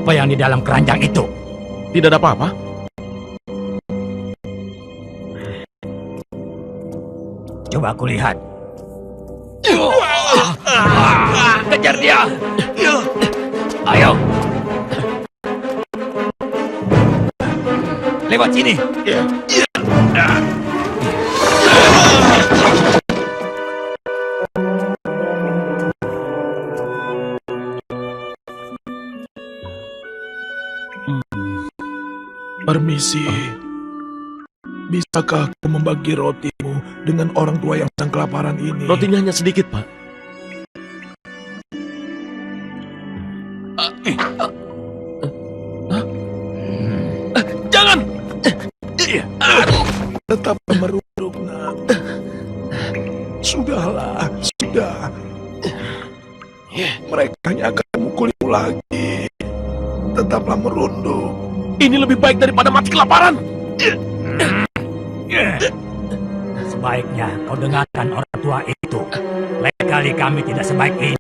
Apa yang di dalam keranjang itu? Tidak ada apa-apa. Coba aku lihat. Kejar dia. Ayo. Lewat sini. Permisi, bisakah aku membagi rotimu dengan orang tua yang sedang kelaparan ini? Rotinya hanya sedikit, Pak. Jangan! Tetap merunduk, nak. Sudahlah, sudah. Mereka hanya akan memukulimu lagi. Tetaplah merunduk. Ini lebih baik daripada mati kelaparan. Sebaiknya kau dengarkan orang tua itu. Lain kali kami tidak sebaik ini.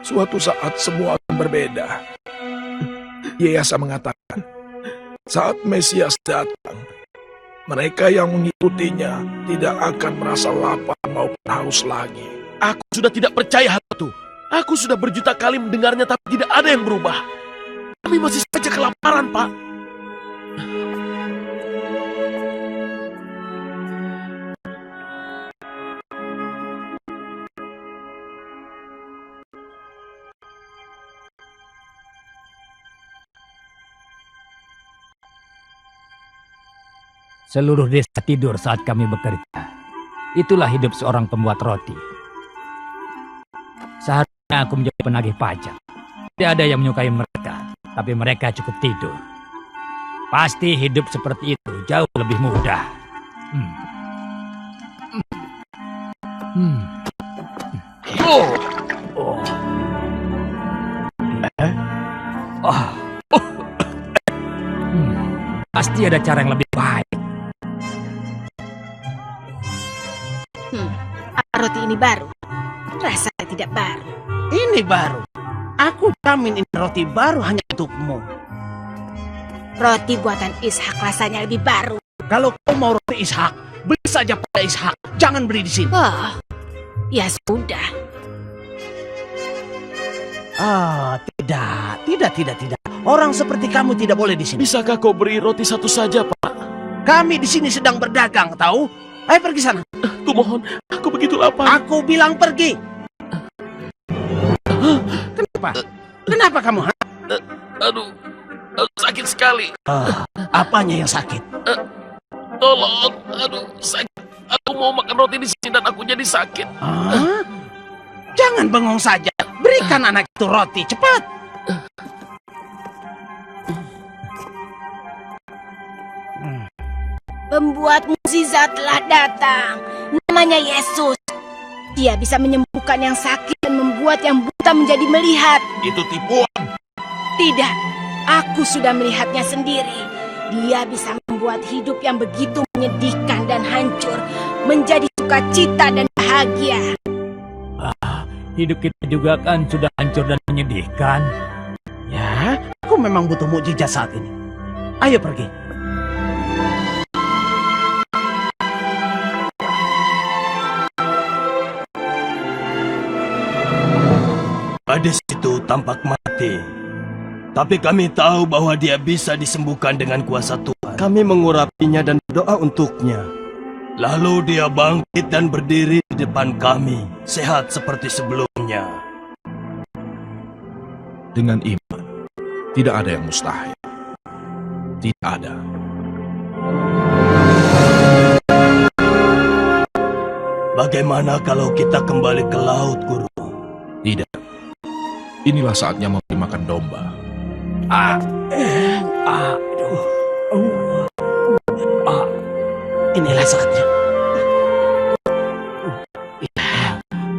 Suatu saat semua akan berbeda. Yesa mengatakan, saat Mesias datang, mereka yang mengikutinya tidak akan merasa lapar maupun haus lagi. Aku sudah tidak percaya hal itu. Aku sudah berjuta kali mendengarnya tapi tidak ada yang berubah. Kami masih saja kelaparan, Pak. Seluruh desa tidur saat kami bekerja. Itulah hidup seorang pembuat roti. Seharusnya aku menjadi penagih pajak. Tidak ada yang menyukai mereka, tapi mereka cukup tidur. Pasti hidup seperti itu jauh lebih mudah. Pasti ada cara yang lebih baik. Roti ini baru. Rasanya tidak baru. Ini baru. Aku jamin ini roti baru hanya untukmu. Roti buatan Ishak rasanya lebih baru. Kalau kau mau roti Ishak, beli saja pada Ishak. Jangan beli di sini. Oh, ya sudah. Tidak. Orang seperti kamu tidak boleh di sini. Bisakah kau beri roti satu saja, Pak? Kami di sini sedang berdagang, tahu? Ayo pergi sana. Kumohon, aku begitu lapar. Aku bilang pergi. Kenapa kamu? Aduh, sakit sekali. Apanya yang sakit? Tolong, aduh, sakit. Aku mau makan roti di sini dan aku jadi sakit. Jangan bengong saja. Berikan anak itu roti, cepat. Pembuat mukjizat telah datang. Namanya Yesus. Dia bisa menyembuhkan yang sakit dan membuat yang buta menjadi melihat. Itu tipuan. Tidak, aku sudah melihatnya sendiri. Dia bisa membuat hidup yang begitu menyedihkan dan hancur menjadi sukacita dan bahagia. Hidup kita juga kan sudah hancur dan menyedihkan. Ya, aku memang butuh mukjizat saat ini. Ayo pergi. Gadis itu tampak mati. Tapi kami tahu bahwa dia bisa disembuhkan dengan kuasa Tuhan. Kami mengurapinya dan berdoa untuknya. Lalu dia bangkit dan berdiri di depan kami, sehat seperti sebelumnya. Dengan iman, tidak ada yang mustahil. Tidak ada. Bagaimana kalau kita kembali ke laut, Guru? Tidak. Inilah saatnya memberi makan domba. Inilah saatnya.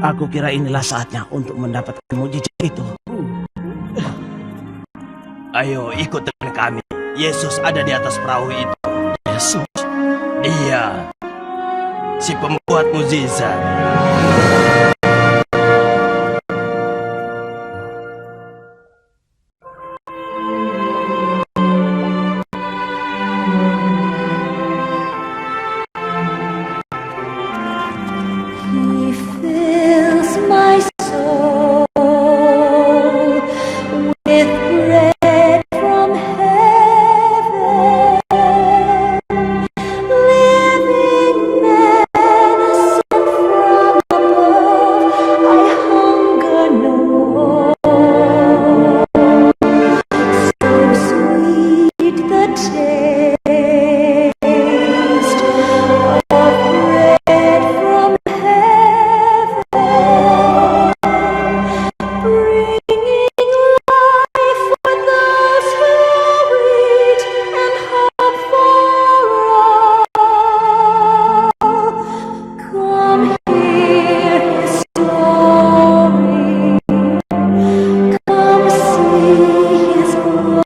Aku kira inilah saatnya untuk mendapatkan mukjizat itu. Ayo ikut dengan kami. Yesus ada di atas perahu itu. Yesus. Dia, si pembuat mukjizat. He fills my soul with bread from heaven, living medicine from above. I hunger no more. So sweet the taste of bread from heaven, bringing life for those who eat and hope for all. Come hear his story, come see his glory,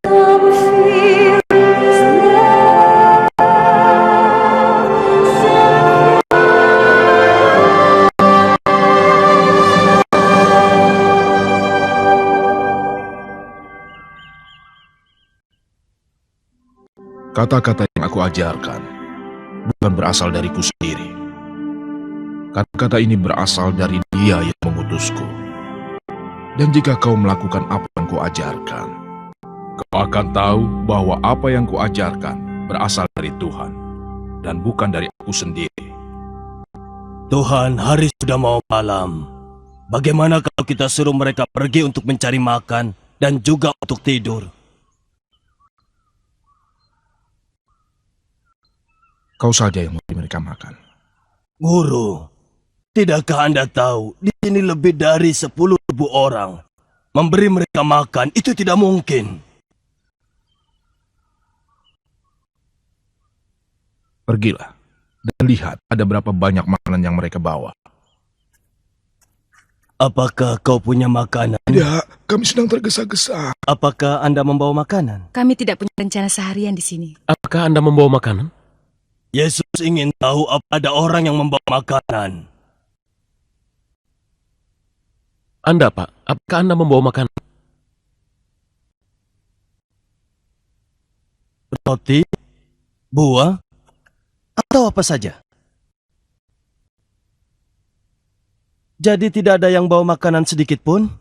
come feel his love. Kata-kata yang aku ajarkan bukan berasal dariku sendiri. Kata-kata ini berasal dari Dia yang mengutusku. Dan jika kau melakukan apa yang kuajarkan, kau akan tahu bahwa apa yang kuajarkan berasal dari Tuhan dan bukan dari aku sendiri. Tuhan, hari sudah mau malam. Bagaimana kalau kita suruh mereka pergi untuk mencari makan dan juga untuk tidur? Kau saja yang memberi mereka makan. Guru, tidakkah Anda tahu di sini lebih dari 10.000 orang? Memberi mereka makan itu tidak mungkin. Pergilah dan lihat ada berapa banyak makanan yang mereka bawa. Apakah kau punya makanan? Tidak, kami sedang tergesa-gesa. Apakah Anda membawa makanan? Kami tidak punya rencana seharian di sini. Apakah Anda membawa makanan? Yesus ingin tahu apa ada orang yang membawa makanan. Anda, Pak, apakah Anda membawa makanan? Roti, buah, atau apa saja? Jadi tidak ada yang bawa makanan sedikit pun?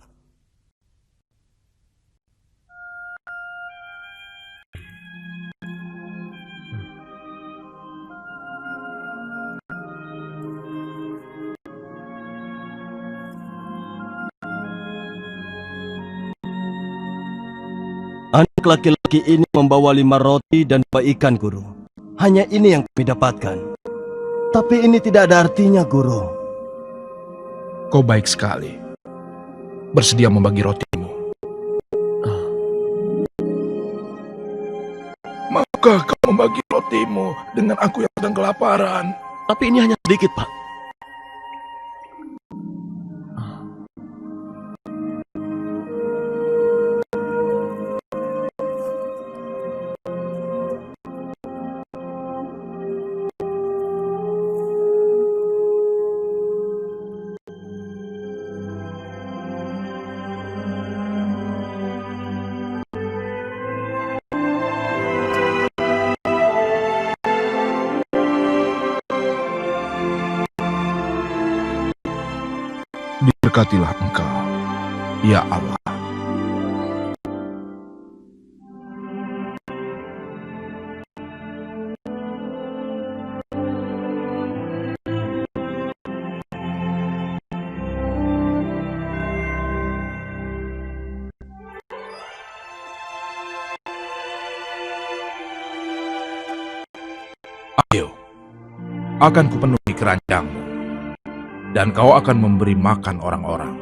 Anak laki-laki ini membawa 5 roti dan 2 ikan, Guru. Hanya ini yang kami dapatkan. Tapi ini tidak ada artinya, Guru. Kau baik sekali. Bersedia membagi rotimu. Maukah kau membagi rotimu dengan aku yang sedang kelaparan? Tapi ini hanya sedikit, Pak. Diberkatilah Engkau, ya Allah. Ayo, akan kupenuhi keranjangmu, dan kau akan memberi makan orang-orang.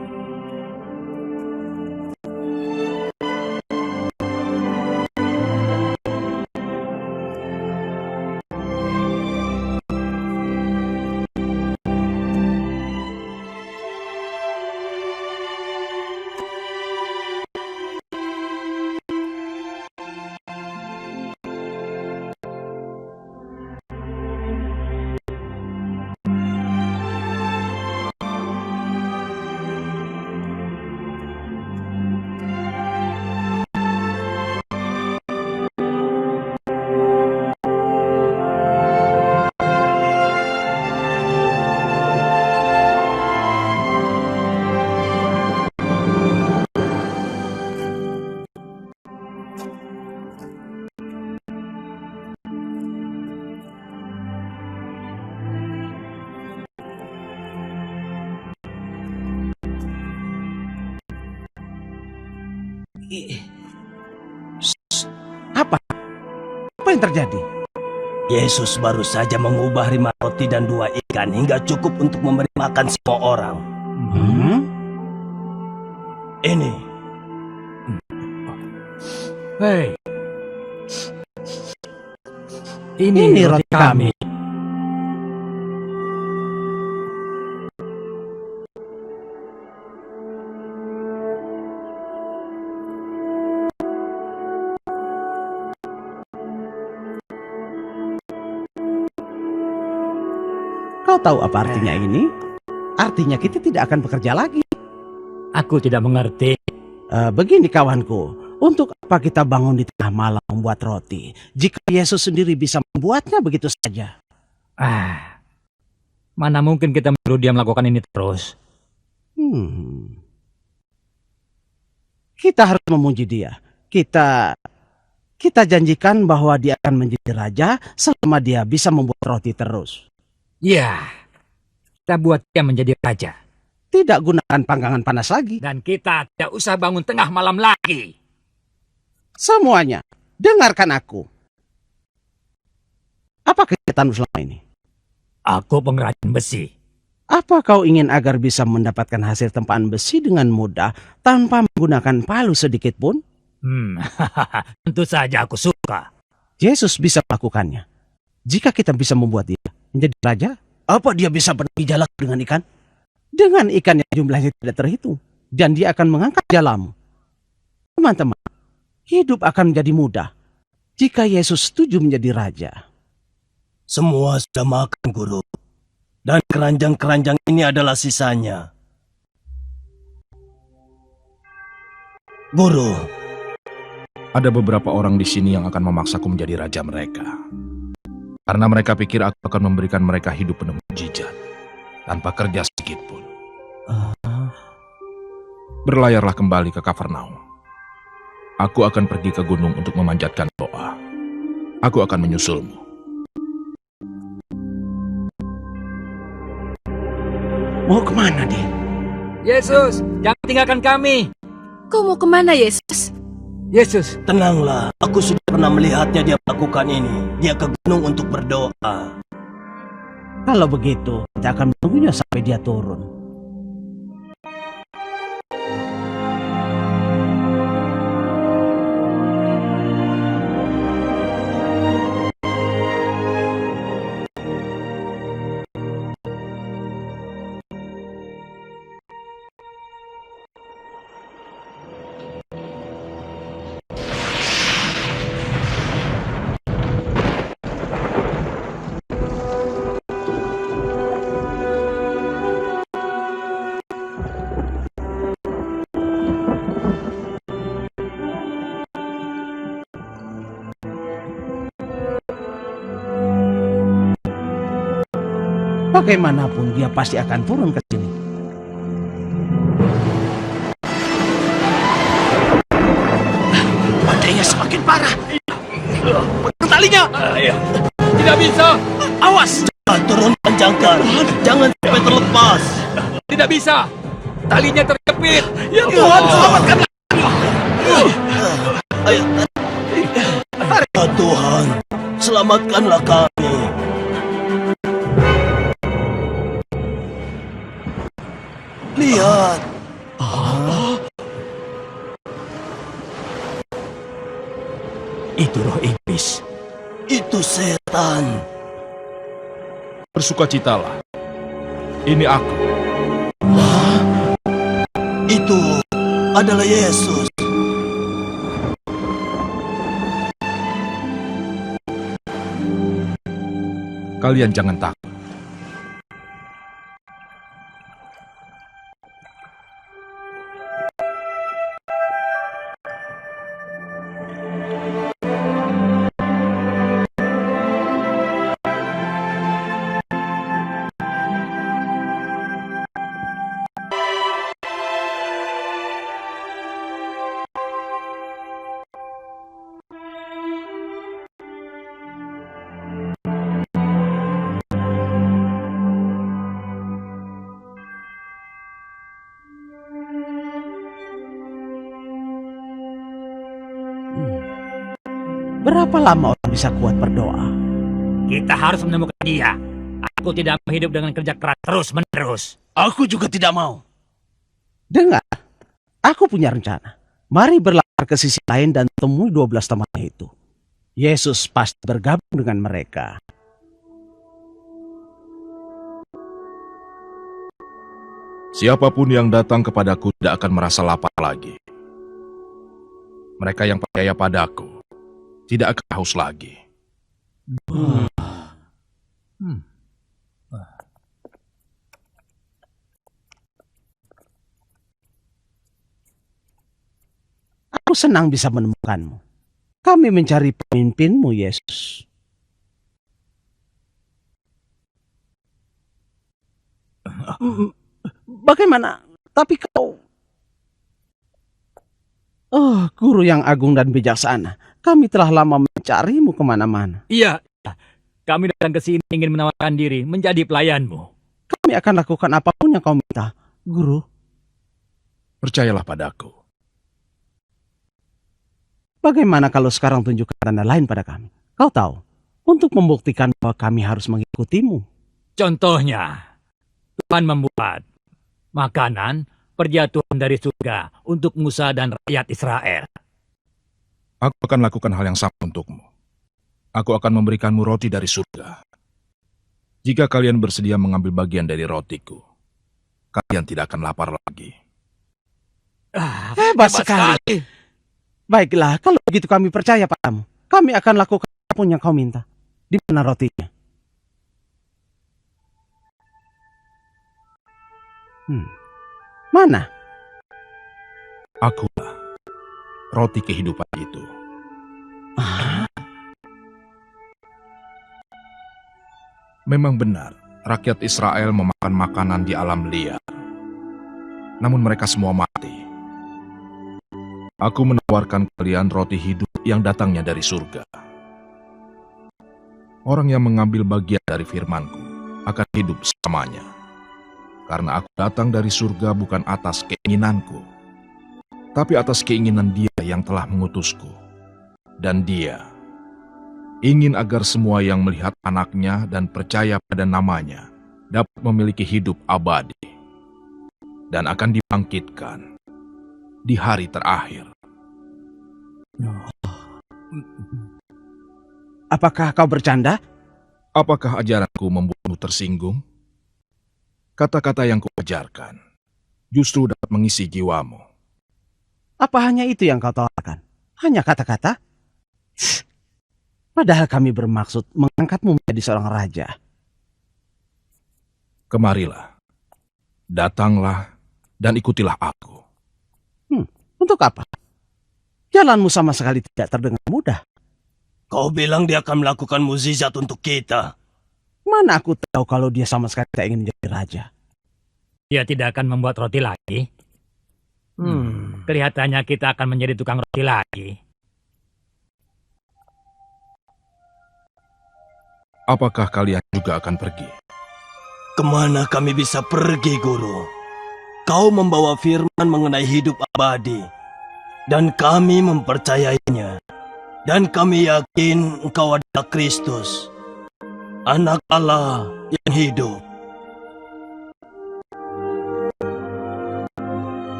Apa? Apa yang terjadi? Yesus baru saja mengubah 5 roti dan 2 ikan hingga cukup untuk memberi makan semua orang. Ini. Hei, ini roti kami. Kau tahu apa artinya ini? Artinya kita tidak akan bekerja lagi. Aku tidak mengerti. Begini kawanku, untuk apa kita bangun di tengah malam membuat roti, jika Yesus sendiri bisa membuatnya begitu saja? Mana mungkin kita menyuruh dia melakukan ini terus? Kita harus memuji dia. Kita janjikan bahwa dia akan menjadi raja selama dia bisa membuat roti terus. Ya, kita buat dia menjadi raja. Tidak gunakan panggangan panas lagi. Dan kita tidak usah bangun tengah malam lagi. Semuanya, dengarkan aku. Apa kegiatanmu selama ini? Aku pengrajin besi. Apa kau ingin agar bisa mendapatkan hasil tempaan besi dengan mudah tanpa menggunakan palu sedikit pun? Tentu saja aku suka. Yesus bisa melakukannya. Jika kita bisa membuat dia menjadi raja, apa dia bisa pergi jalan dengan ikan? Dengan ikan yang jumlahnya tidak terhitung. Dan dia akan mengangkat jalamu. Teman-teman, hidup akan menjadi mudah jika Yesus setuju menjadi raja. Semua sudah makan, Guru. Dan keranjang-keranjang ini adalah sisanya. Guru, Ada beberapa orang di sini yang akan memaksaku menjadi raja mereka. Karena mereka pikir aku akan memberikan mereka hidup penuh mukjizat, tanpa kerja sedikit pun. Berlayarlah kembali ke Kafarnaum. Aku akan pergi ke gunung untuk memanjatkan doa. Aku akan menyusulmu. Mau kemana dia? Yesus, jangan tinggalkan kami. Kau mau kemana, Yesus? Yesus, tenanglah. Aku sudah pernah melihatnya dia melakukan ini. Dia ke gunung untuk berdoa. Kalau begitu, kita akan menunggunya sampai dia turun. Bagaimanapun dia pasti akan turun ke sini. Badainya semakin parah. Pegang talinya. tidak bisa. Awas. Turunkan jangkar. Jangan sampai terlepas. Tidak bisa. Talinya terjepit. Ya Tuhan, selamatkanlah. Ya Tuhan, selamatkanlah kami. Lihat. Itu roh iblis. Itu setan. Bersukacitalah. Ini aku. Itu adalah Yesus. Kalian jangan takut. lama orang bisa kuat berdoa? Kita harus menemukan dia. Aku tidak mau hidup dengan kerja keras terus-menerus. Aku juga tidak mau. Dengar, aku punya rencana. Mari berlayar ke sisi lain dan temui 12 temannya itu. Yesus pasti bergabung dengan mereka. Siapapun yang datang kepadaku tidak akan merasa lapar lagi. Mereka yang percaya padaku tidak akan haus lagi. Aku senang bisa menemukanmu. Kami mencari pemimpinmu, Yesus. Bagaimana? Tapi kau... Oh, guru yang agung dan bijaksana. Kami telah lama mencarimu kemana-mana. Iya, kami datang ke sini ingin menawarkan diri menjadi pelayanmu. Kami akan lakukan apapun yang kau minta, guru. Percayalah padaku. Bagaimana kalau sekarang tunjukkan tanda lain pada kami? Kau tahu, untuk membuktikan bahwa kami harus mengikutimu. Contohnya, Tuhan membuat makanan perjatuhan dari surga untuk Musa dan rakyat Israel. Aku akan lakukan hal yang sama untukmu. Aku akan memberikanmu roti dari surga. Jika kalian bersedia mengambil bagian dari rotiku, kalian tidak akan lapar lagi. Hebat sekali. Baiklah, kalau begitu kami percaya padamu. Kami akan lakukan apapun yang kau minta. Di mana rotinya? Mana? Akulah roti kehidupan itu. Memang benar, rakyat Israel memakan makanan di alam liar. Namun mereka semua mati. Aku menawarkan kalian roti hidup yang datangnya dari surga. Orang yang mengambil bagian dari firman-Ku akan hidup selamanya. Karena aku datang dari surga bukan atas keinginanku, tapi atas keinginan Dia yang telah mengutusku. Dan Dia ingin agar semua yang melihat anaknya dan percaya pada namanya dapat memiliki hidup abadi dan akan dibangkitkan di hari terakhir. Apakah kau bercanda? Apakah ajaranku membuatmu tersinggung? Kata-kata yang kuajarkan justru dapat mengisi jiwamu. Apa hanya itu yang kau tawarkan? Hanya kata-kata? Padahal kami bermaksud mengangkatmu menjadi seorang raja. Kemarilah, datanglah, dan ikutilah aku. Untuk apa? Jalanmu sama sekali tidak terdengar mudah. Kau bilang dia akan melakukan mukjizat untuk kita. Mana aku tahu kalau dia sama sekali tak ingin menjadi raja. Dia tidak akan membuat roti lagi. Kelihatannya kita akan menjadi tukang roti lagi. Apakah kalian juga akan pergi? Kemana kami bisa pergi, Guru? Kau membawa firman mengenai hidup abadi, dan kami mempercayainya. Dan kami yakin Engkau adalah Kristus, Anak Allah yang hidup.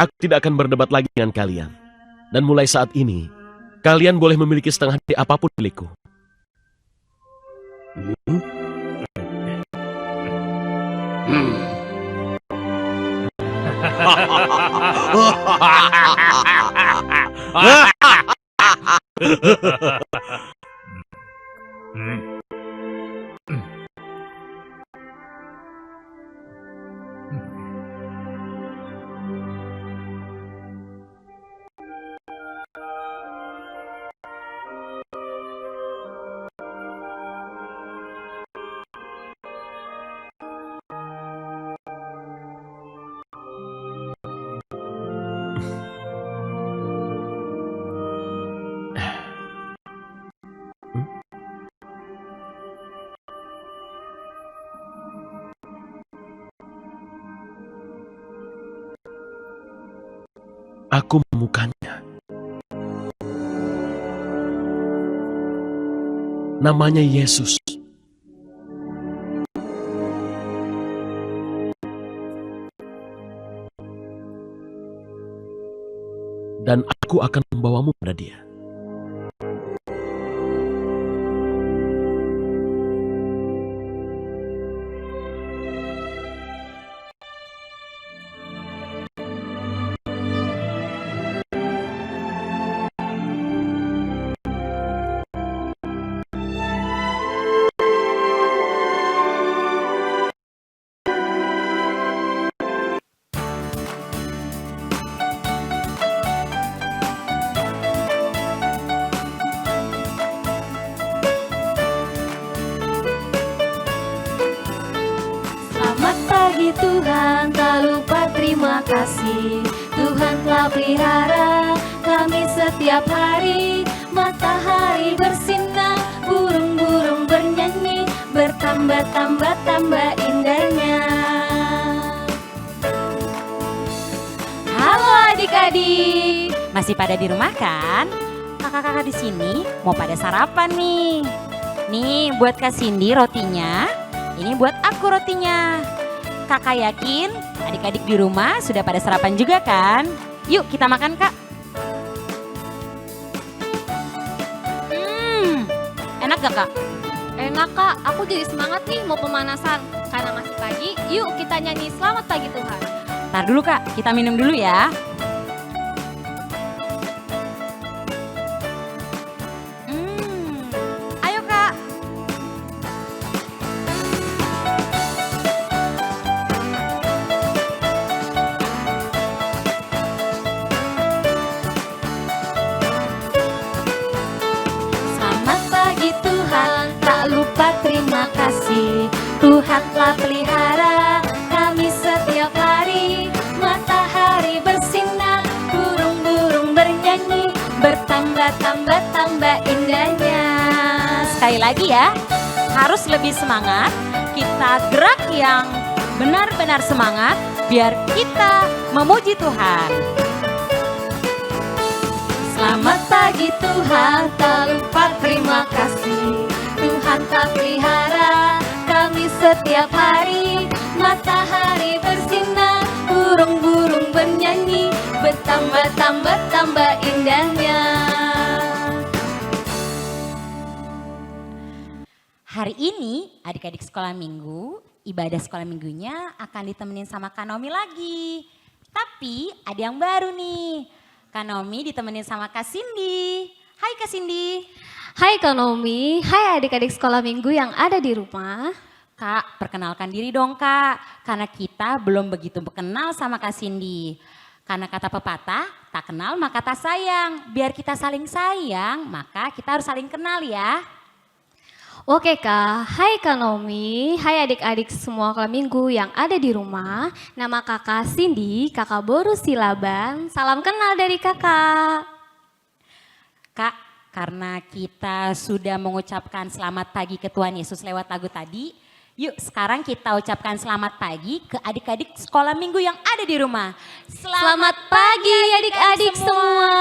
Aku tidak akan berdebat lagi dengan kalian. Dan mulai saat ini, kalian boleh memiliki setengah hati apapun milikku. aku menemukannya. Namanya Yesus. Dan aku akan membawamu pada dia. Selamat pagi Tuhan, tak lupa terima kasih. Tuhan telah pelihara kami setiap hari. Matahari bersinar, burung-burung bernyanyi, bertambah-tambah indahnya. Halo adik-adik, masih pada di rumah kan? Kakak-kakak di sini mau pada sarapan nih. Nih buat Kak Cindy rotinya, ini buat aku rotinya. Kakak yakin adik-adik di rumah sudah pada sarapan juga kan? Yuk kita makan Kak. Enak gak Kak? Enak Kak, aku jadi semangat nih mau pemanasan. Karena masih pagi, yuk kita nyanyi selamat pagi Tuhan. Ntar dulu Kak, kita minum dulu ya. Ayo Kak. Selamat pagi Tuhan, tak lupa terima kasih. Tuhan telah pelihara kami setiap hari. Matahari bersinar, burung-burung bernyanyi, bertambah indahnya. Sekali lagi ya, harus lebih semangat. Kita gerak yang benar-benar semangat biar kita memuji Tuhan. Selamat pagi Tuhan, tak lupa terima kasih. Tuhan telah pelihara kami setiap hari. Matahari bersinar, burung-burung bernyanyi, bertambah indahnya. Hari ini adik-adik sekolah minggu, ibadah sekolah minggunya akan ditemenin sama Kak Nomi lagi. Tapi ada yang baru nih, Kak Nomi ditemenin sama Kak Cindy. Hai Kak Cindy. Hai Kak Nomi, hai adik-adik sekolah minggu yang ada di rumah. Kak, perkenalkan diri dong Kak, karena kita belum begitu kenal sama Kak Cindy. Karena kata pepatah, tak kenal maka tak sayang. Biar kita saling sayang, maka kita harus saling kenal ya. Oke Kak, hai Kak Nomi, hai adik-adik semua sekolah minggu yang ada di rumah. Nama kakak Cindy, kakak Boru Silaban, salam kenal dari kakak. Kak, karena kita sudah mengucapkan selamat pagi ke Tuhan Yesus lewat lagu tadi, yuk sekarang kita ucapkan selamat pagi ke adik-adik sekolah minggu yang ada di rumah. Selamat pagi adik-adik semua.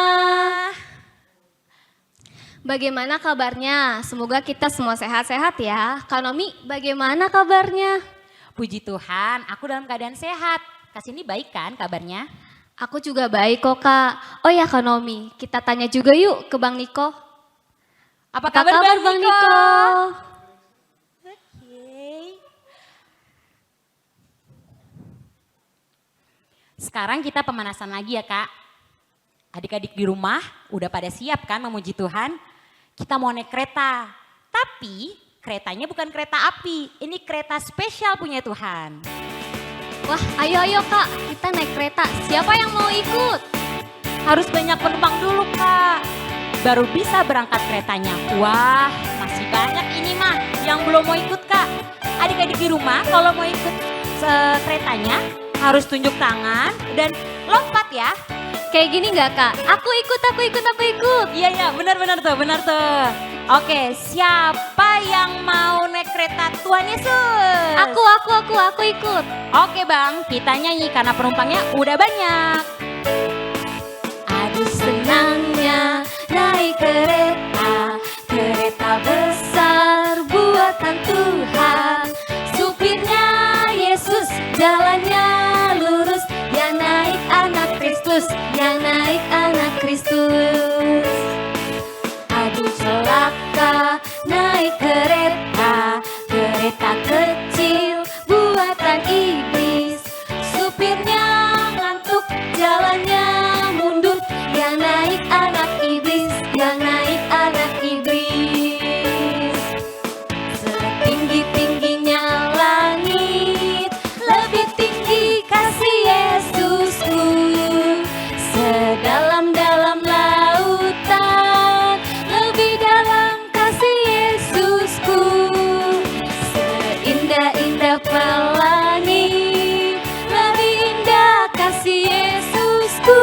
Bagaimana kabarnya? Semoga kita semua sehat-sehat ya. Kak Nomi, bagaimana kabarnya? Puji Tuhan, aku dalam keadaan sehat. Kak Cindy baik kan kabarnya? Aku juga baik kok Kak. Oh ya Kak Nomi, kita tanya juga yuk ke Bang Niko. Apa kabar Bang Niko? Sekarang kita pemanasan lagi ya Kak. Adik-adik di rumah udah pada siap kan memuji Tuhan? Kita mau naik kereta, tapi keretanya bukan kereta api. Ini kereta spesial punya Tuhan. Wah ayo Kak, kita naik kereta. Siapa yang mau ikut? Harus banyak penumpang dulu Kak. Baru bisa berangkat keretanya. Wah masih banyak ini mah yang belum mau ikut Kak. Adik-adik di rumah kalau mau ikut keretanya harus tunjuk tangan dan lompat ya. Kayak gini nggak Kak? Aku ikut. Iya benar tuh. Oke, siapa yang mau naik kereta Tuhan Yesus? Aku ikut. Oke Bang, kita nyanyi karena penumpangnya udah banyak. senangnya naik kereta, kereta besar buatan Tuhan. Supirnya Yesus, jalannya lurus, yang naik anak Kristus, yang naik anak Kristus. Aduh celaka naik kereta, kereta kecil buatan iblis. Supirnya ngantuk, jalannya mundur, yang naik anak iblis, yang naik anak iblis. Setinggi-tingginya langit, lebih tinggi kasih Yesusku. Sedalam-dalam lautan, lebih dalam kasih Yesusku. Seindah-indah pelangi, lebih indah kasih Yesusku.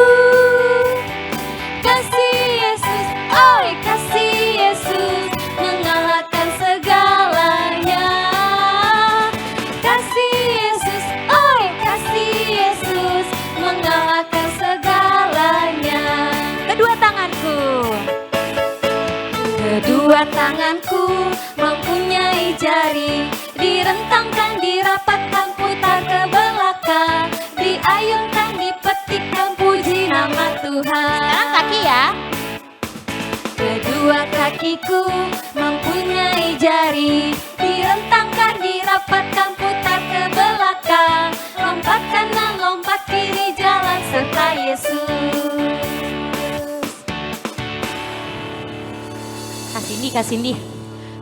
Kasih Yesus, oi kasih Yesus, mengalahkan segalanya. Kasih Yesus, oi kasih Yesus, mengalahkan segalanya. Kedua tanganku. Kedua tanganku mempunyai jari, direntangkan, dirapatkan, putar ke belakang, diayunkan, dipetikkan, puji nama Tuhan. Sekarang kaki ya. Kedua kakiku mempunyai jari, direntangkan, dirapatkan, putar ke belakang, lompat kanan, lompat kiri, jalan serta Yesus.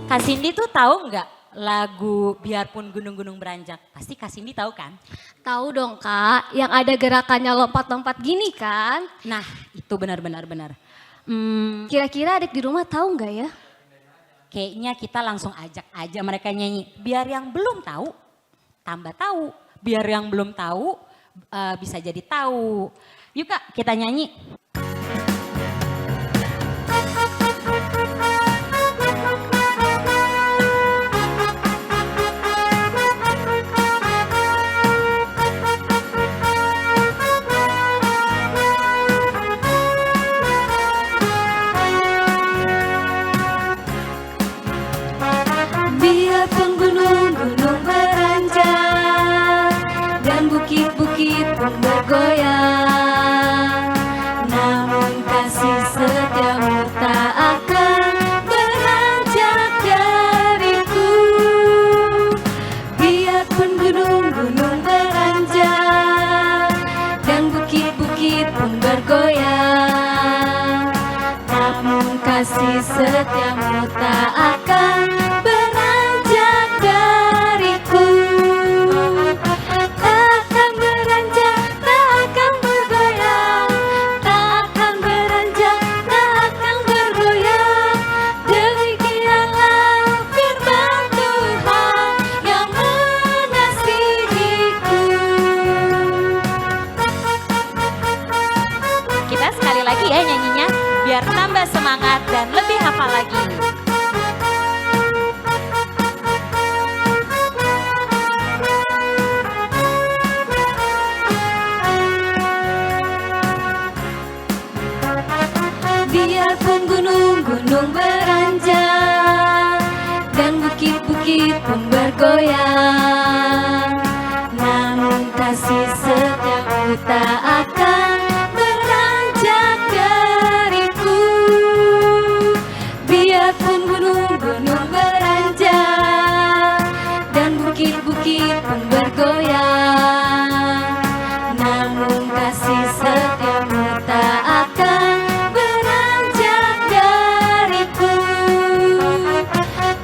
Kak Cindy tuh tahu nggak lagu Biarpun Gunung-Gunung Beranjak? Pasti Kak Cindy tahu kan? Tahu dong Kak, yang ada gerakannya lompat-lompat gini kan? Nah itu benar-benar. Kira-kira adik di rumah tahu nggak ya? Kayaknya kita langsung ajak aja mereka nyanyi. Biar yang belum tahu, tambah tahu. Biar yang belum tahu, bisa jadi tahu. Yuk Kak, kita nyanyi. Biarpun gunung-gunung beranjak dan bukit-bukit pun bergoyang, namun kasih setiamu tak akan beranjak dariku. Biarpun gunung-gunung beranjak dan bukit-bukit pun bergoyang, namun kasih setiamu tak akan beranjak dariku. Takkan beranjak, tak akan bergoyang, takkan beranjak, tak akan bergoyang. Demikianlah firman Tuhan yang mengasihiku. Kita sekali lagi ya nyanyinya. Biar tambah semangat dan lebih hafal lagi. Biarpun gunung-gunung beranjak dan bukit-bukit pun bergoyang, namun kasih setiamu tak akan beranjak dariku. Biarpun gunung-gunung beranjak dan bukit-bukit pun bergoyang, namun kasih setiamu tak akan beranjak dariku.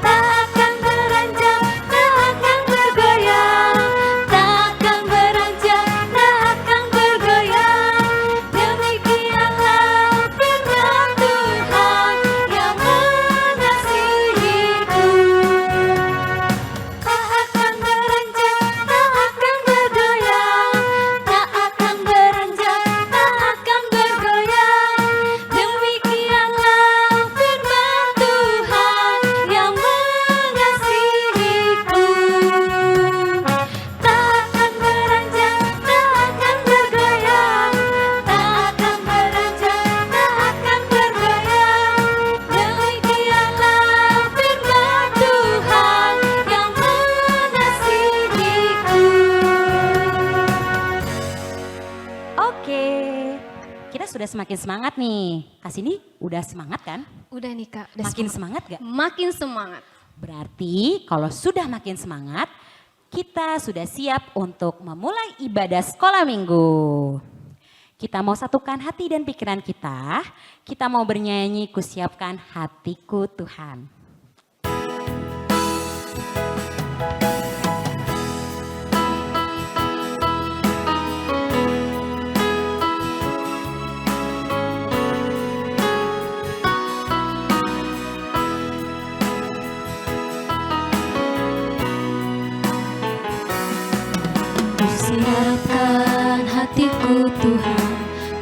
Takkan beranjak, tak akan bergoyang, takkan beranjak, semakin semangat nih. Kak Cindy udah semangat kan? Udah nih Kak. Udah Makin semangat gak? Makin semangat. Berarti kalau sudah makin semangat, kita sudah siap untuk memulai ibadah sekolah minggu. Kita mau satukan hati dan pikiran kita mau bernyanyi Kusiapkan Hatiku Tuhan. Siapkan hatiku Tuhan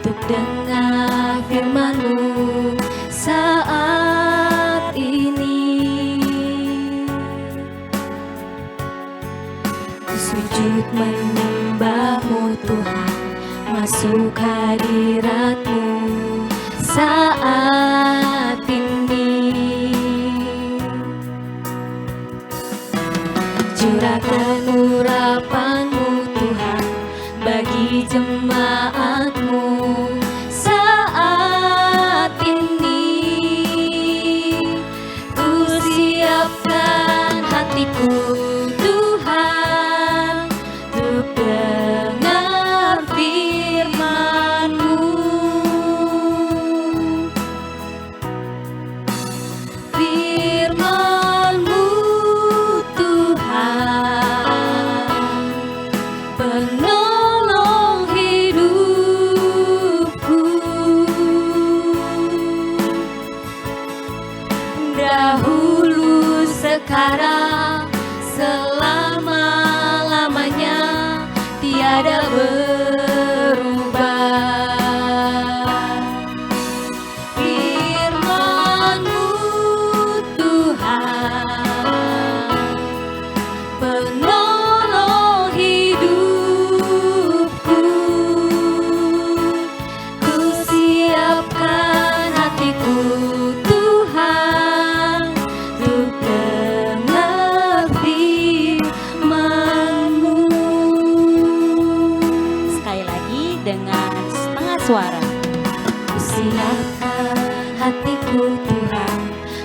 untuk dengar firman-Mu saat ini. Ku sujud menyembah-Mu Tuhan, masuk hadirat-Mu saat ini. Curahkan urapan-Mu Tuhan bagi jemaat-Mu saat ini. Ku siapkan hatiku Tuhan untuk dengar firman-Mu. Firman-Mu Tuhan, penolong hidupku. Dahulu, sekarang, selama-lamanya tiada berubah. Firman-Mu Tuhan, penolong hidupku. Ku siapkan hatiku Tuhan untuk dengar firman-Mu. Sekali lagi dengan setengah suara. Ku siapkan hatiku Tuhan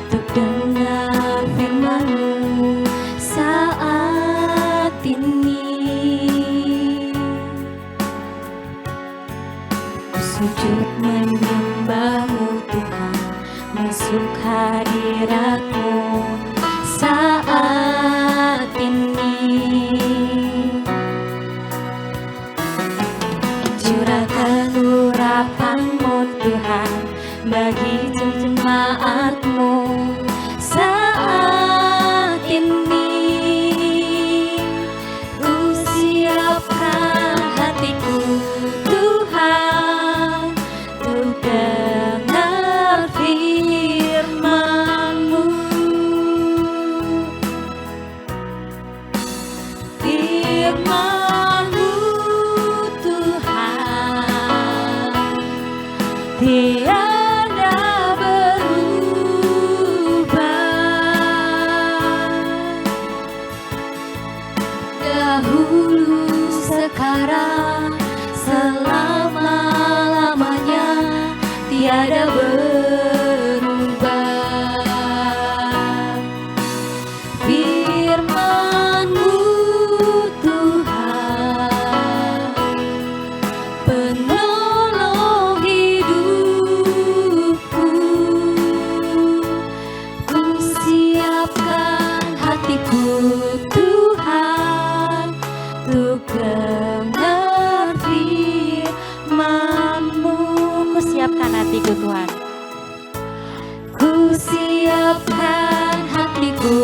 untuk dengar firman-Mu saat ini. Ku sujud menyembah-Mu Tuhan, masuk hadirat-Mu saat ini. Curahkan urapan-Mu Tuhan bagi jemaat-Mu saat ini. Ku siapkan hatiku Tuhan untuk dengar firman-Mu. Firman-Mu Tuhan, tiada berubah. Dahulu, sekarang, selama-lamanya tiada berubah. Firman-Mu Tuhan, penolong hidupku. Ku siapkan hatiku Tuhan untuk dengar firman-Mu. Ku siapkan hatiku Tuhan. Ku siapkan hatiku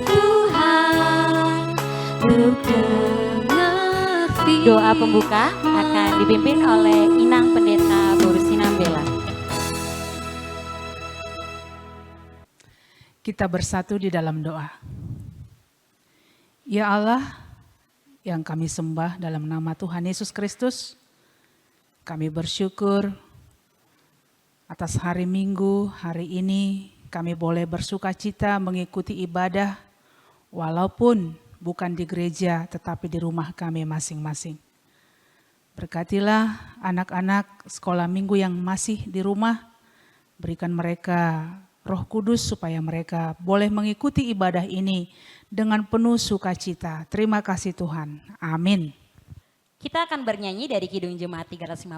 Tuhan untuk dengar firman-Mu. Doa pembuka akan dipimpin oleh Inang Pendeta Boru Sinambela. Kita bersatu di dalam doa. Ya Allah, yang kami sembah dalam nama Tuhan Yesus Kristus, kami bersyukur atas hari Minggu, hari ini kami boleh bersuka cita mengikuti ibadah walaupun bukan di gereja tetapi di rumah kami masing-masing. Berkatilah anak-anak sekolah minggu yang masih di rumah, berikan mereka Roh Kudus supaya mereka boleh mengikuti ibadah ini dengan penuh sukacita. Terima kasih Tuhan. Amin. Kita akan bernyanyi dari Kidung Jemaat 355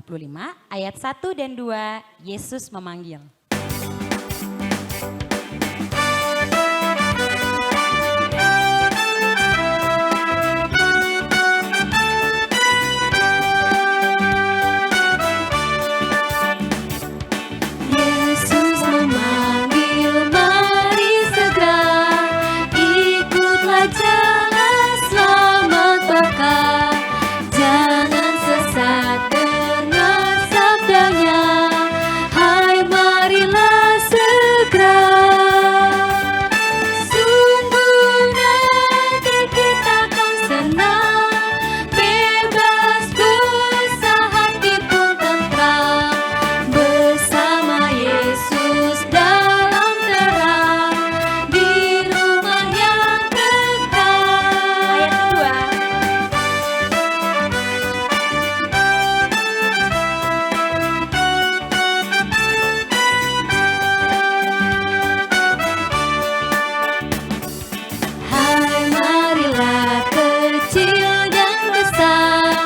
ayat 1 dan 2, Yesus memanggil. Yesus memanggil, mari segera ikutlah jalan selamat berkah. Jangan sesat dengar sabdanya, hai marilah segera. Sungguh nanti kita akan senang, bebas dosa hati pun tentram, bersama Yesus dalam terang, di rumah yang kekal. Ayat kedua. Hai marilah kecil dan besar,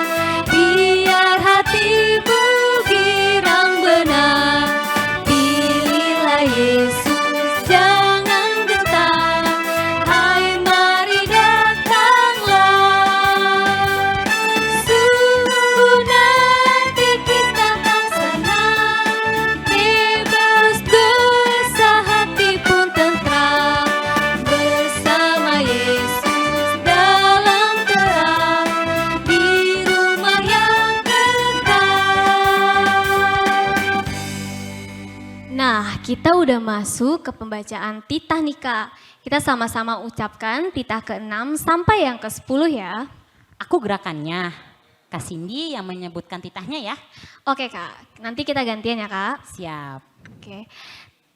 biar hatimu girang benar. Pilihlah Yesus, jangan gentar, hai mari datanglah. Sungguh nanti kita akan senang, bebas dosa hati pun tentram, bersama Yesus dalam terang, di rumah yang kekal. Nah, kita udah masuk ke pembacaan titah nih Kak. Kita sama-sama ucapkan titah ke-6 sampai yang ke-10 ya. Aku gerakannya, Kak Cindy yang menyebutkan titahnya ya. Oke Kak, nanti kita gantian ya Kak. Siap. Oke.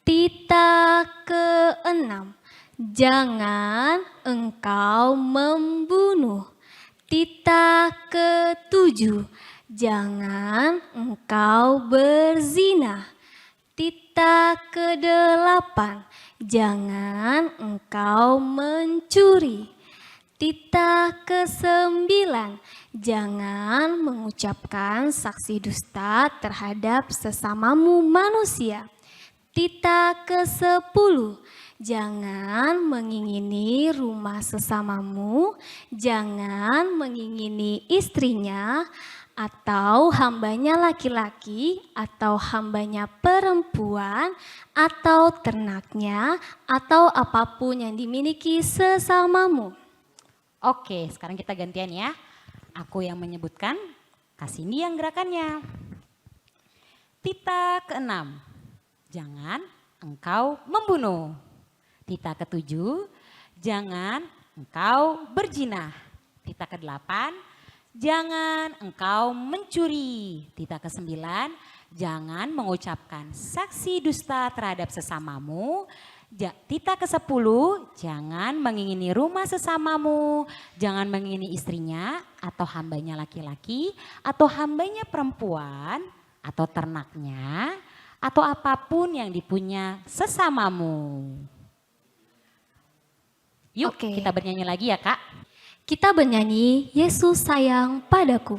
Titah ke-6. Jangan engkau membunuh. Titah ke-7. Jangan engkau berzina. Titah ke-8. Jangan engkau mencuri. Titah ke-9. Jangan mengucapkan saksi dusta terhadap sesamamu manusia. Titah ke-10. Jangan mengingini rumah sesamamu, jangan mengingini istrinya, atau hambanya laki-laki, atau hambanya perempuan, atau ternaknya, atau apapun yang dimiliki sesamamu. Oke, sekarang kita gantian ya. Aku yang menyebutkan, Kak Cindy yang gerakannya. Titah ke-6. Jangan engkau membunuh. Titah ke-7. Jangan engkau berzina. Titah ke-8. Jangan engkau mencuri. Titah ke-9. Jangan mengucapkan saksi dusta terhadap sesamamu. Titah ke-10, jangan mengingini rumah sesamamu, jangan mengingini istrinya atau hambanya laki-laki atau hambanya perempuan atau ternaknya atau apapun yang dipunya sesamamu. Yuk Oke. kita bernyanyi lagi ya Kak. Kita bernyanyi Yesus sayang padaku.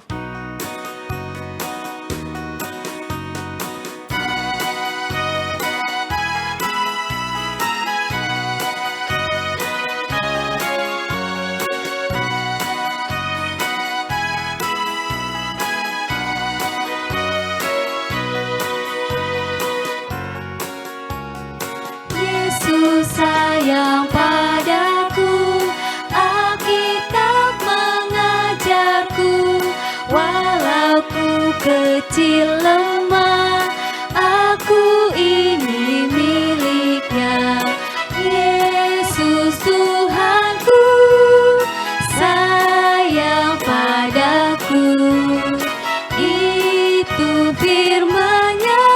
Yesus sayang padaku, Alkitab mengajarku, walau ku kecil lemah, aku ini miliknya. Yesus Tuhanku, sayang padaku, itu firman-Nya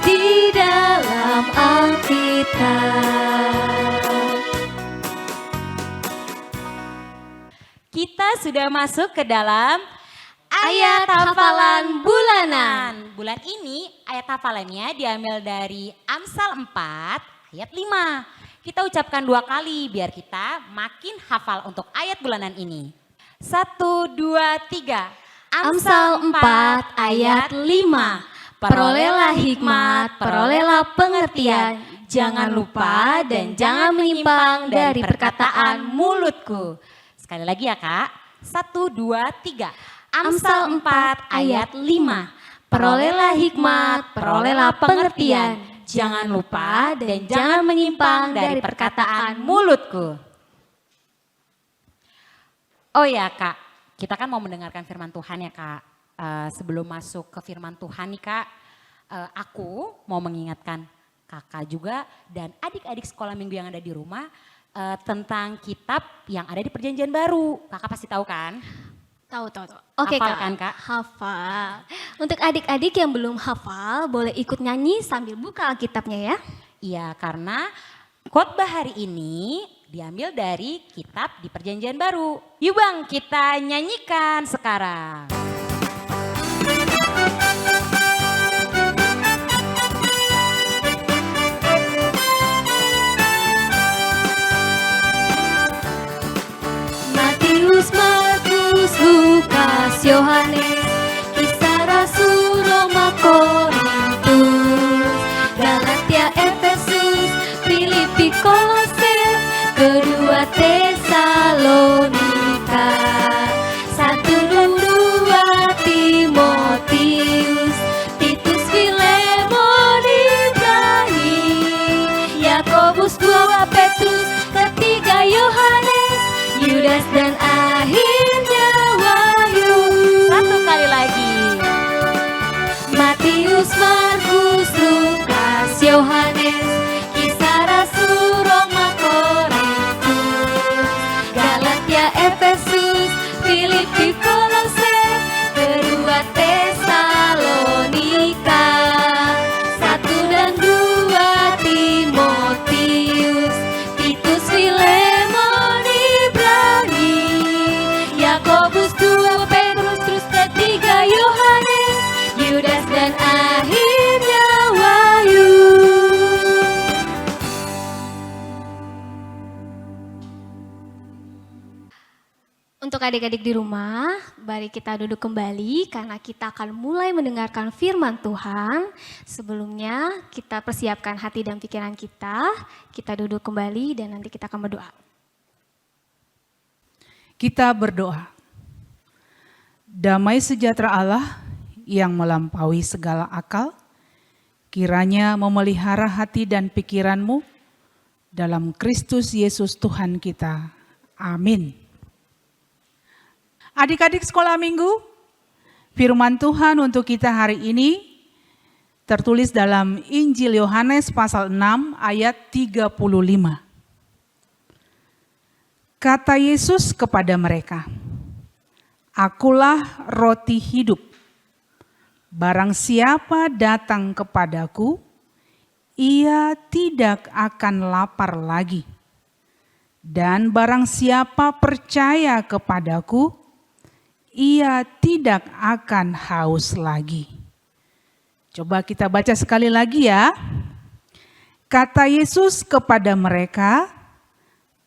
di dalam Alkitab. Kita sudah masuk ke dalam Ayat hafalan bulanan. Bulan ini ayat hafalannya diambil dari Amsal 4 ayat 5. Kita ucapkan 2 kali biar kita makin hafal untuk ayat bulanan ini. 1, 2, 3. Amsal 4 ayat 5. Perolehlah hikmat, perolehlah pengertian, jangan lupa dan jangan menyimpang dari perkataan mulutku. Sekali lagi ya Kak. 1, 2, 3. Amsal 4 ayat 5. Perolehlah hikmat, perolehlah pengertian, jangan lupa dan jangan menyimpang dari perkataan mulutku. Oh ya Kak, kita kan mau mendengarkan firman Tuhan ya Kak. Sebelum masuk ke firman Tuhan nih Kak, aku mau mengingatkan Kakak juga dan adik-adik sekolah minggu yang ada di rumah tentang kitab yang ada di Perjanjian Baru. Kakak pasti tahu kan? Tahu. Oke Hafal Kak. kan, Kak? Hafal. Untuk adik-adik yang belum hafal, boleh ikut nyanyi sambil buka Alkitabnya ya. Iya, karena khotbah hari ini diambil dari kitab di Perjanjian Baru. Yuk Bang, kita nyanyikan sekarang. Matius, Markus, Lukas, Yohanes, Kisah Rasul, Roma, Korintus, Galatia, Efesus, Filipi, Kolose, kedua Tesalonika, 1 dan 2 Timotius, Titus, Filemon, Ibrani, Yakobus, 2 Petrus, ketiga Yohanes, Yudas dan akhirnya Wahyu. 1 kali lagi. Matius, Markus, Lukas, Yohanes, Kisah Rasul, Roma, Korintus, Galatia, Efesus, Filipi, Kolose, kedua Tesalonika, 1 dan 2 Timotius, Titus, Filemon, Ibrani, Yakobus, 2 Petrus, terus ketiga Yohanes, Yudas dan akhirnya Wahyu. Untuk adik-adik di rumah, mari kita duduk kembali karena kita akan mulai mendengarkan firman Tuhan. Sebelumnya kita persiapkan hati dan pikiran kita duduk kembali dan nanti kita akan berdoa. Kita berdoa. Damai sejahtera Allah yang melampaui segala akal, kiranya memelihara hati dan pikiranmu dalam Kristus Yesus Tuhan kita. Amin. Adik-adik sekolah minggu, firman Tuhan untuk kita hari ini tertulis dalam Injil Yohanes pasal 6 ayat 35. Kata Yesus kepada mereka, "Akulah roti hidup. Barang siapa datang kepadaku, ia tidak akan lapar lagi. Dan barang siapa percaya kepadaku, ia tidak akan haus lagi." Coba kita baca sekali lagi ya. Kata Yesus kepada mereka,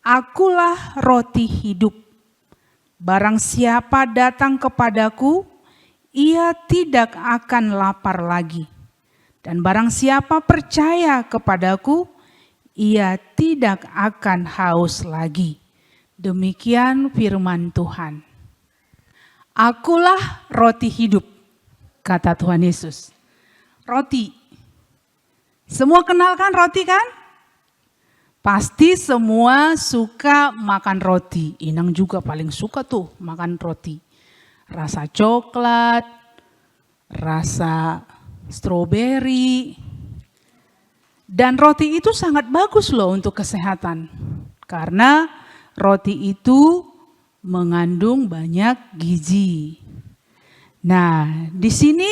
"Akulah roti hidup. Barang siapa datang kepadaku, ia tidak akan lapar lagi. Dan barang siapa percaya kepadaku, ia tidak akan haus lagi." Demikian firman Tuhan. Akulah roti hidup, kata Tuhan Yesus. Roti. Semua kenal kan roti kan? Pasti semua suka makan roti. Inang juga paling suka tuh makan roti. Rasa coklat, rasa stroberi. Dan roti itu sangat bagus loh untuk kesehatan. Karena roti itu mengandung banyak gizi. Nah, di sini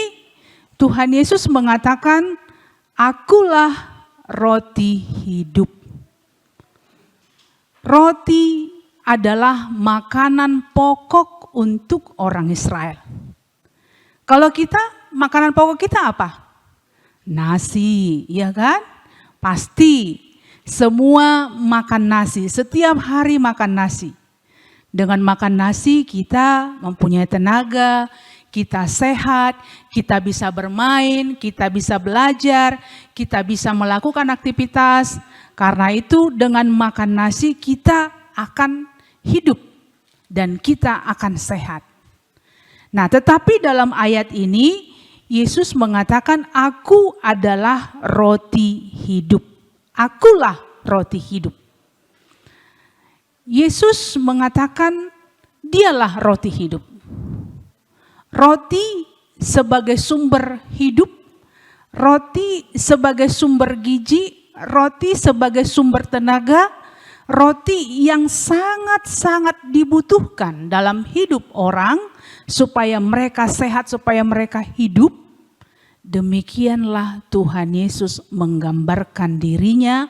Tuhan Yesus mengatakan, "Akulah roti hidup." Roti adalah makanan pokok untuk orang Israel. Kalau kita, makanan pokok kita apa? Nasi, ya kan? Pasti semua makan nasi, setiap hari makan nasi. Dengan makan nasi kita mempunyai tenaga, kita sehat, kita bisa bermain, kita bisa belajar, kita bisa melakukan aktivitas. Karena itu dengan makan nasi kita akan hidup dan kita akan sehat. Nah, tetapi dalam ayat ini Yesus mengatakan, "Aku adalah roti hidup." Akulah roti hidup. Yesus mengatakan dialah roti hidup. Roti sebagai sumber hidup, roti sebagai sumber gizi, roti sebagai sumber tenaga, roti yang sangat-sangat dibutuhkan dalam hidup orang supaya mereka sehat, supaya mereka hidup. Demikianlah Tuhan Yesus menggambarkan dirinya,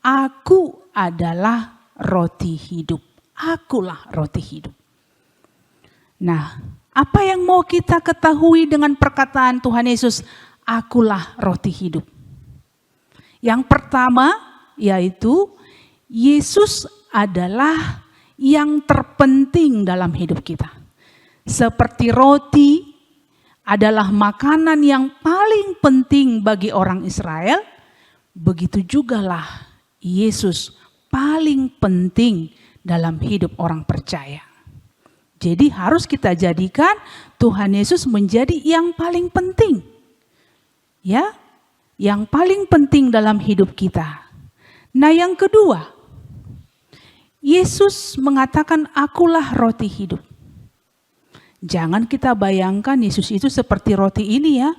"Aku adalah roti hidup." Akulah roti hidup. Nah, apa yang mau kita ketahui dengan perkataan Tuhan Yesus, "Akulah roti hidup"? Yang pertama yaitu Yesus adalah yang terpenting dalam hidup kita. Seperti roti adalah makanan yang paling penting bagi orang Israel, begitu jugalah Yesus paling penting dalam hidup orang percaya. Jadi harus kita jadikan Tuhan Yesus menjadi yang paling penting. Ya, yang paling penting dalam hidup kita. Nah, yang kedua, Yesus mengatakan, "Akulah roti hidup." Jangan kita bayangkan Yesus itu seperti roti ini ya,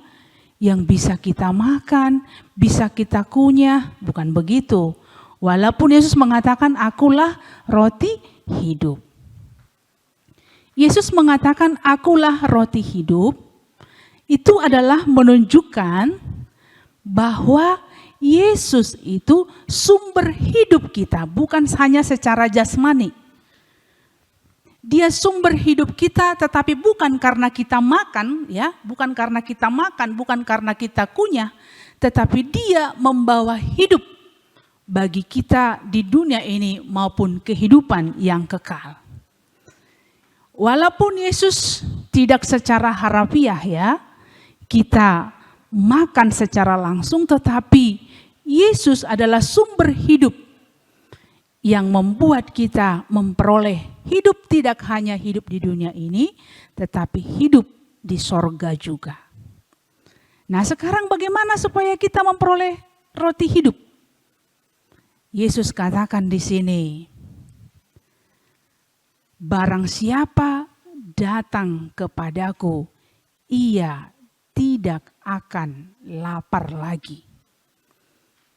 yang bisa kita makan, bisa kita kunyah, bukan begitu. Walaupun Yesus mengatakan, "Akulah roti hidup." Yesus mengatakan, "Akulah roti hidup," itu adalah menunjukkan bahwa Yesus itu sumber hidup kita, bukan hanya secara jasmani. Dia sumber hidup kita, tetapi bukan karena kita makan, ya, bukan karena kita makan, bukan karena kita kunyah, tetapi dia membawa hidup bagi kita di dunia ini maupun kehidupan yang kekal. Walaupun Yesus tidak secara harafiah ya, kita makan secara langsung, tetapi Yesus adalah sumber hidup yang membuat kita memperoleh hidup, tidak hanya hidup di dunia ini, tetapi hidup di sorga juga. Nah, sekarang bagaimana supaya kita memperoleh roti hidup? Yesus katakan di sini, "Barang siapa datang kepadaku, ia tidak akan lapar lagi.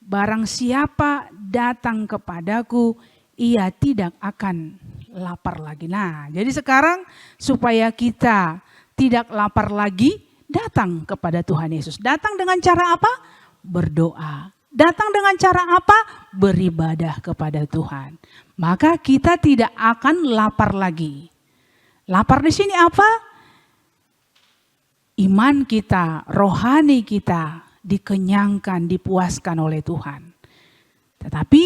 Barang siapa datang kepadaku, ia tidak akan lapar lagi." Nah, jadi sekarang supaya kita tidak lapar lagi, datang kepada Tuhan Yesus. Datang dengan cara apa? Berdoa. Datang dengan cara apa? Beribadah kepada Tuhan. Maka kita tidak akan lapar lagi. Lapar di sini apa? Iman kita, rohani kita dikenyangkan, dipuaskan oleh Tuhan. Tetapi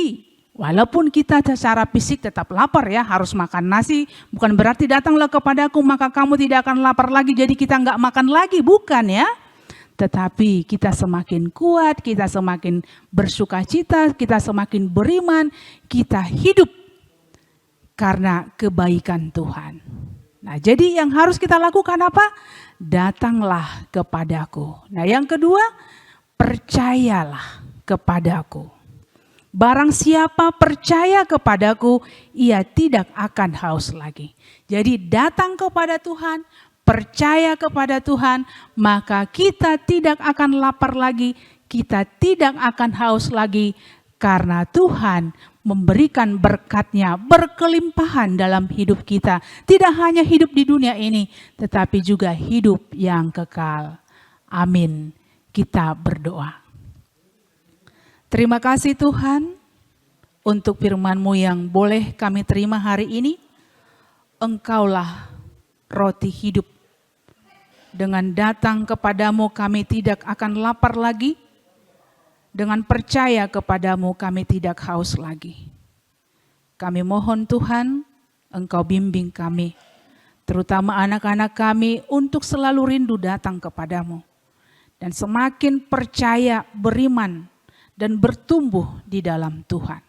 walaupun kita secara fisik tetap lapar ya, harus makan nasi, bukan berarti datanglah kepadaku maka kamu tidak akan lapar lagi, jadi kita nggak makan lagi, bukan ya. Tetapi kita semakin kuat, kita semakin bersukacita, kita semakin beriman, kita hidup karena kebaikan Tuhan. Nah, jadi yang harus kita lakukan apa? Datanglah kepadaku. Nah, yang kedua, percayalah kepadaku. Barang siapa percaya kepadaku, ia tidak akan haus lagi. Jadi datang kepada Tuhan, percaya kepada Tuhan, maka kita tidak akan lapar lagi, kita tidak akan haus lagi, karena Tuhan memberikan berkat-Nya berkelimpahan dalam hidup kita. Tidak hanya hidup di dunia ini, tetapi juga hidup yang kekal. Amin. Kita berdoa. Terima kasih Tuhan untuk firman-Mu yang boleh kami terima hari ini. Engkaulah roti hidup Dengan datang kepadamu kami tidak akan lapar lagi. Dengan percaya kepadamu kami tidak haus lagi. Kami mohon Tuhan, Engkau bimbing kami, terutama anak-anak kami untuk selalu rindu datang kepadamu. Dan semakin percaya, beriman, dan bertumbuh di dalam Tuhan.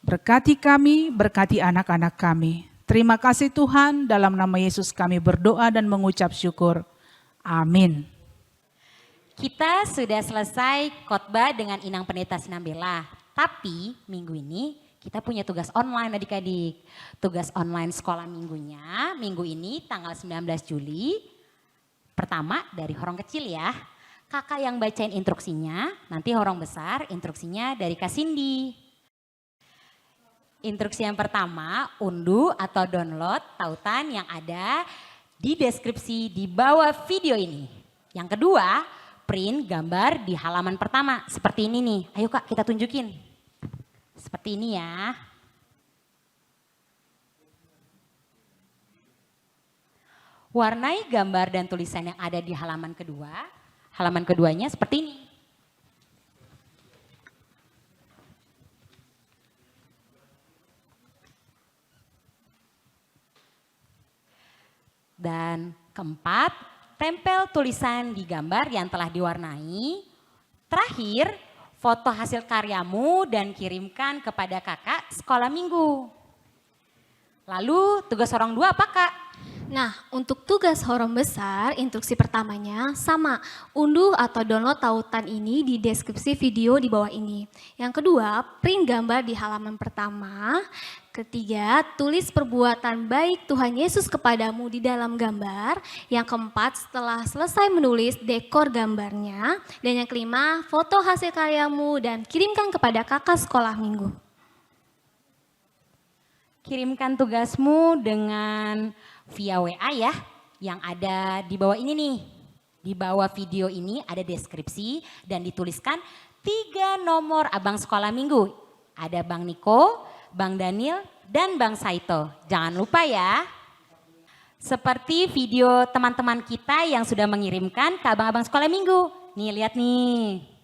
Berkati kami, berkati anak-anak kami. Terima kasih Tuhan, dalam nama Yesus kami berdoa dan mengucap syukur. Amin. Kita sudah selesai khotbah dengan Inang Pendeta Sinambela. Tapi minggu ini kita punya tugas online adik-adik. Tugas online sekolah minggunya, minggu ini tanggal 19 Juli. Pertama dari horong kecil ya. Kakak yang bacain instruksinya, nanti horong besar instruksinya dari Kak Cindy. Instruksi yang pertama, unduh atau download tautan yang ada di deskripsi di bawah video ini. Yang kedua, print gambar di halaman pertama. Seperti ini nih, ayo Kak kita tunjukin. Seperti ini ya. Warnai gambar dan tulisan yang ada di halaman kedua. Halaman keduanya seperti ini. Dan keempat, tempel tulisan di gambar yang telah diwarnai. Terakhir, foto hasil karyamu dan kirimkan kepada kakak sekolah minggu. Lalu tugas orang dua apa Kak? Nah, untuk tugas horong besar, instruksi pertamanya sama, unduh atau download tautan ini di deskripsi video di bawah ini. Yang kedua, print gambar di halaman pertama. Ketiga, tulis perbuatan baik Tuhan Yesus kepadamu di dalam gambar. Yang keempat, setelah selesai menulis, dekor gambarnya. Dan yang kelima, foto hasil karyamu dan kirimkan kepada kakak sekolah minggu. Kirimkan tugasmu dengan via WA ya, yang ada di bawah ini nih. Di bawah video ini ada deskripsi dan dituliskan 3 nomor abang sekolah minggu. Ada Bang Niko, Bang Daniel, dan Bang Saito. Jangan lupa ya. Seperti video teman-teman kita yang sudah mengirimkan ke abang-abang sekolah minggu. Nih lihat nih.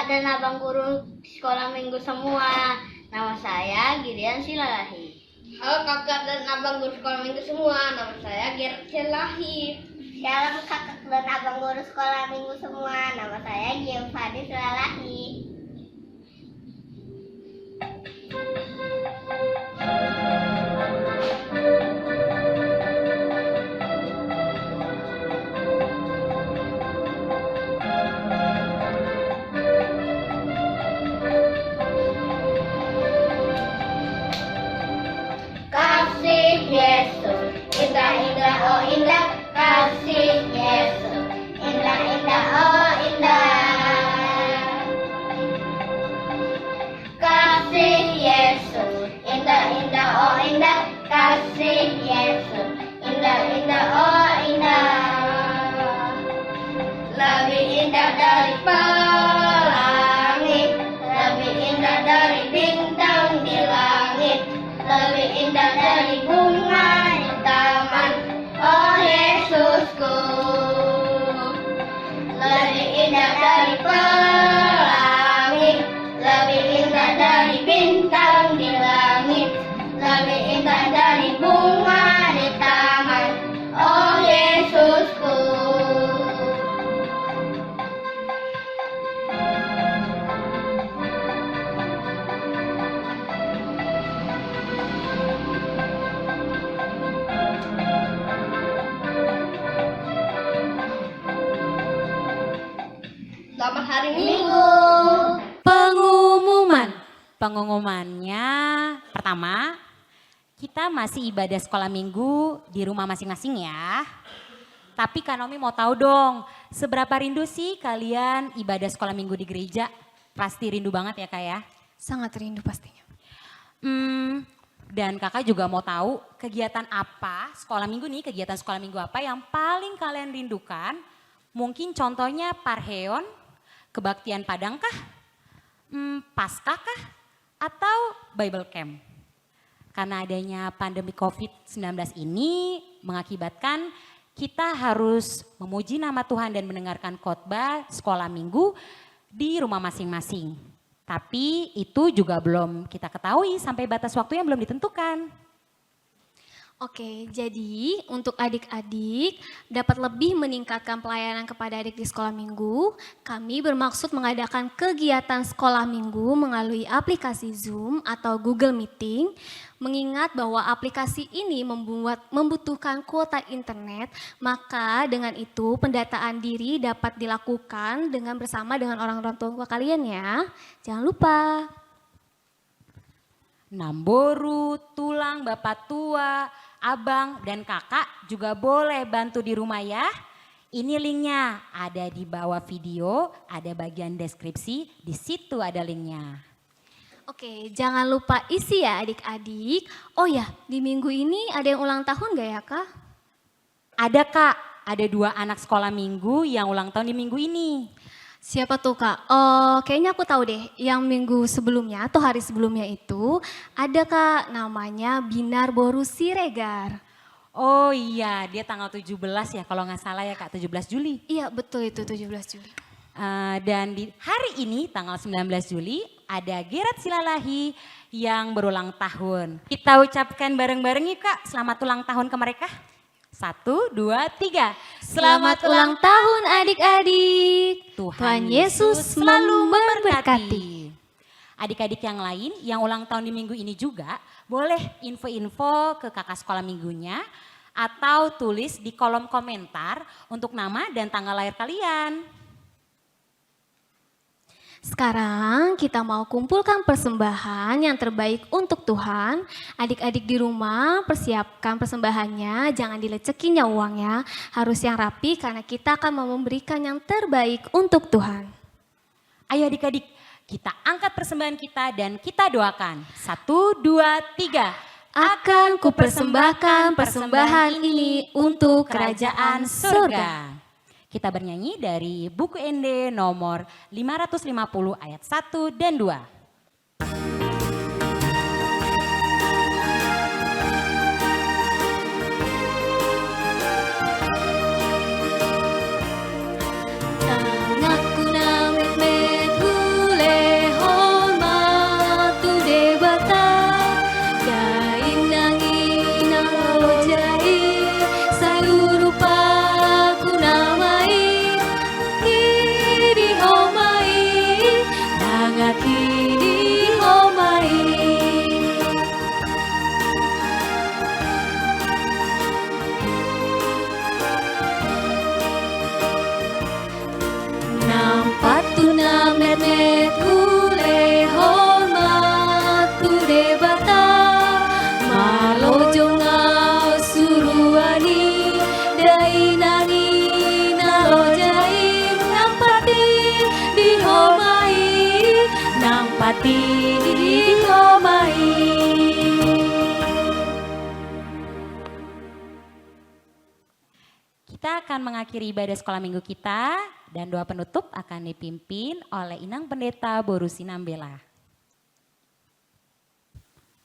dan abang guru sekolah minggu semua. Nama saya Gideon Silalahi. Halo kakak dan abang guru sekolah minggu semua. Nama saya Gerard Silalahi. Shalom kakak dan abang guru sekolah minggu semua. Nama saya Giovanni Silalahi. Kasih Yesus, indah-indah, oh indah. Kasih Yesus, indah-indah, oh indah. Kasih Yesus, indah-indah, oh indah. Kasih Yesus, indah-indah, oh indah. Lebih indah dari pelangi, lebih indah dari bintang di langit, lebih indah dari bunga di taman, oh Yesusku. Lebih indah dari pelangi, lebih indah dari bintang di langit, lebih indah dari bunga di taman, oh Yesusku. Selamat hari Minggu. Pengumumannya pertama, kita masih ibadah sekolah minggu di rumah masing-masing ya. Tapi Kak Nomi mau tahu dong, seberapa rindu sih kalian ibadah sekolah minggu di gereja? Pasti rindu banget ya Kak ya? Sangat rindu pastinya. Dan kakak juga mau tahu kegiatan apa sekolah minggu nih, kegiatan sekolah minggu apa yang paling kalian rindukan? Mungkin contohnya Parheon, kebaktian Padang kah? Paskah kah? Atau Bible Camp? Karena adanya pandemi COVID-19 ini mengakibatkan kita harus memuji nama Tuhan dan mendengarkan khotbah sekolah minggu di rumah masing-masing. Tapi itu juga belum kita ketahui sampai batas waktu yang belum ditentukan. Oke, jadi untuk adik-adik dapat lebih meningkatkan pelayanan kepada adik di sekolah minggu, kami bermaksud mengadakan kegiatan sekolah minggu melalui aplikasi Zoom atau Google Meeting. Mengingat bahwa aplikasi ini membutuhkan kuota internet, maka dengan itu pendataan diri dapat dilakukan bersama dengan orang tua kalian ya. Jangan lupa. Namboru, tulang, bapak tua, abang, dan kakak juga boleh bantu di rumah ya. Ini linknya ada di bawah video, ada bagian deskripsi, di situ ada linknya. Oke, jangan lupa isi ya adik-adik. Oh ya, di minggu ini ada yang ulang tahun gak ya Kak? Ada Kak, ada 2 anak sekolah minggu yang ulang tahun di minggu ini. Siapa tuh Kak? Oh, kayaknya aku tahu deh, yang minggu sebelumnya atau hari sebelumnya itu ada Kak, namanya Binar Boru Siregar. Oh iya, dia tanggal 17 ya kalau nggak salah ya Kak, 17 Juli. Iya betul itu 17 Juli. Dan di hari ini tanggal 19 Juli ada Gerard Silalahi yang berulang tahun. Kita ucapkan bareng-bareng yuk Kak, selamat ulang tahun ke mereka. 1, 2, 3. Selamat ulang tahun adik-adik. Tuhan Yesus selalu memberkati. Adik-adik yang lain yang ulang tahun di minggu ini juga boleh info-info ke kakak sekolah minggunya atau tulis di kolom komentar untuk nama dan tanggal lahir kalian. Sekarang kita mau kumpulkan persembahan yang terbaik untuk Tuhan. Adik-adik di rumah persiapkan persembahannya, jangan dilecekin ya uangnya. Harus yang rapi karena kita akan mau memberikan yang terbaik untuk Tuhan. Ayo adik-adik, kita angkat persembahan kita dan kita doakan. 1, 2, 3. Akan kupersembahkan persembahan ini untuk kerajaan surga. Kita bernyanyi dari buku ND nomor 550 ayat 1 dan 2. Anakku namit medhu Kita akan mengakhiri ibadah sekolah minggu kita dan doa penutup akan dipimpin oleh Inang Pendeta Boru Sinambela.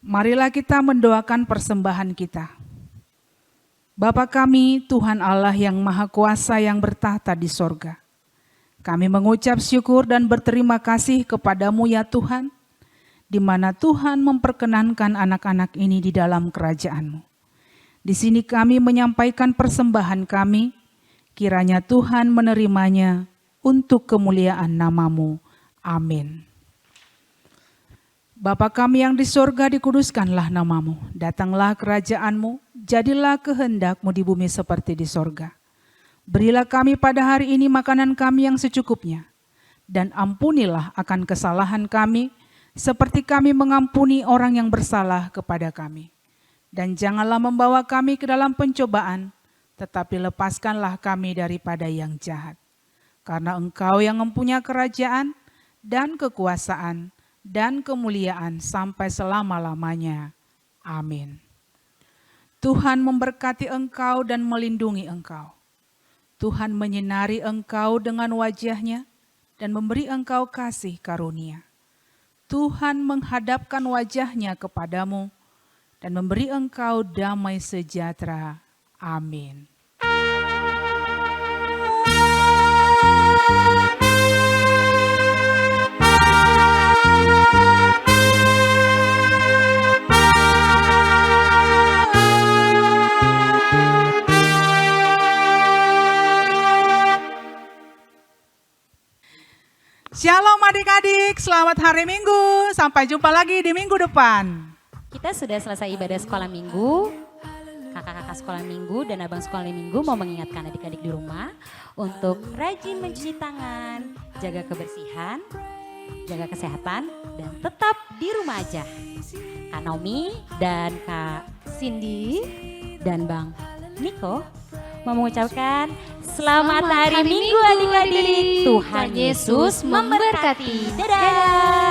Marilah kita mendoakan persembahan kita. Bapa kami, Tuhan Allah yang Maha Kuasa yang bertahta di sorga. Kami mengucap syukur dan berterima kasih kepadamu ya Tuhan, di mana Tuhan memperkenankan anak-anak ini di dalam kerajaan-Mu. Di sini kami menyampaikan persembahan kami, kiranya Tuhan menerimanya untuk kemuliaan nama-Mu. Amin. Bapa kami yang di sorga, dikuduskanlah nama-Mu. Datanglah kerajaan-Mu, jadilah kehendak-Mu di bumi seperti di sorga. Berilah kami pada hari ini makanan kami yang secukupnya, dan ampunilah akan kesalahan kami, seperti kami mengampuni orang yang bersalah kepada kami. Dan janganlah membawa kami ke dalam pencobaan, tetapi lepaskanlah kami daripada yang jahat. Karena Engkau yang mempunyai kerajaan dan kekuasaan dan kemuliaan sampai selama-lamanya. Amin. Tuhan memberkati engkau dan melindungi engkau. Tuhan menyinari engkau dengan wajah-Nya dan memberi engkau kasih karunia. Tuhan menghadapkan wajah-Nya kepadamu dan memberi engkau damai sejahtera. Amin. Shalom adik-adik, selamat hari Minggu. Sampai jumpa lagi di minggu depan. Kita sudah selesai ibadah sekolah minggu. Kakak-kakak sekolah minggu dan abang sekolah minggu mau mengingatkan adik-adik di rumah untuk rajin mencuci tangan, jaga kebersihan, jaga kesehatan, dan tetap di rumah aja. Kak Naomi dan Kak Cindy dan Bang Niko mau mengucapkan selamat hari Minggu adik-adik. Tuhan Yesus memberkati. Dadah.